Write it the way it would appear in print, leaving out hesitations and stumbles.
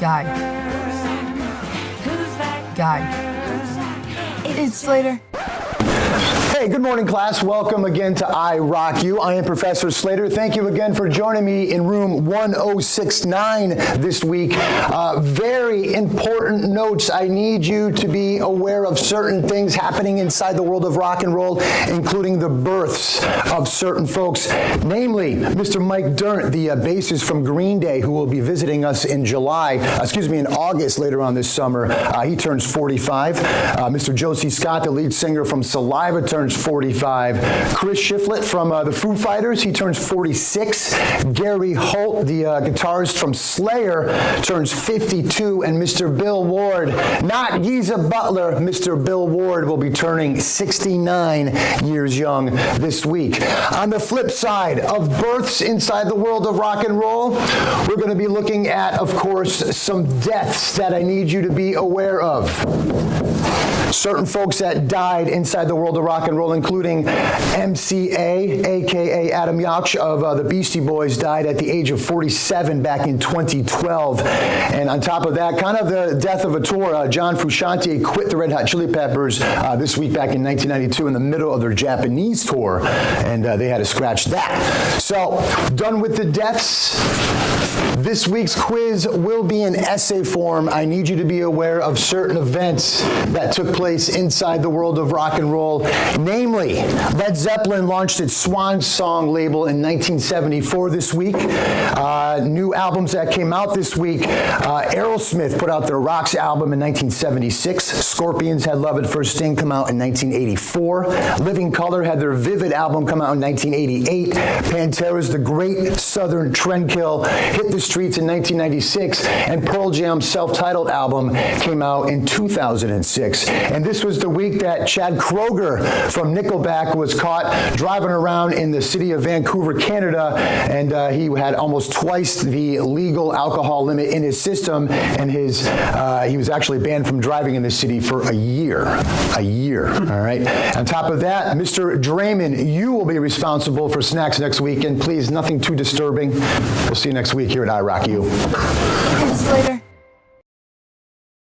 Guy. It's Slater. Hey, good morning, class. Welcome again to iRock You. I am Professor Slater. Thank you again for joining me in room 1069 this week. Very important notes. I need you to be aware of certain things happening inside the world of rock and roll, including the births of certain folks, namely Mr. Mike Dirnt, the bassist from Green Day, who will be visiting us in in August later on this summer. He turns 45. Mr. Josie Scott, the lead singer from Saliva, turns 45. Chris Shiflett from the Foo Fighters, he turns 46. Gary Holt, the guitarist from Slayer, turns 52. And Mr. Bill Ward, not Geezer Butler, Mr. Bill Ward will be turning 69 years young this week. On the flip side of births inside the world of rock and roll, we're going to be looking at, of course, some deaths that I need you to be aware of. Certain folks that died inside the world of rock and roll, including MCA, a.k.a. Adam Yauch of the Beastie Boys, died at the age of 47 back in 2012. And on top of that, kind of the death of a tour, John Frusciante quit the Red Hot Chili Peppers this week back in 1992 in the middle of their Japanese tour, and they had to scratch that. So, done with the deaths. This week's quiz will be in essay form. I need you to be aware of certain events that took place inside the world of rock and roll. Namely, Led Zeppelin launched its Swan Song label in 1974 this week. New albums that came out this week. Aerosmith put out their Rocks album in 1976. Scorpions had Love at First Sting come out in 1984. Living Colour had their Vivid album come out in 1988. Pantera's The Great Southern Trendkill hit the streets in 1996. And Pearl Jam's self-titled album came out in 2006. And this was the week that Chad Kroeger from Nickelback was caught driving around in the city of Vancouver, Canada, and he had almost twice the legal alcohol limit in his system, and he was actually banned from driving in the city for a year, all right? On top of that, Mr. Draymond, you will be responsible for snacks next week, and please, nothing too disturbing. We'll see you next week here at iRock You. It's Slater.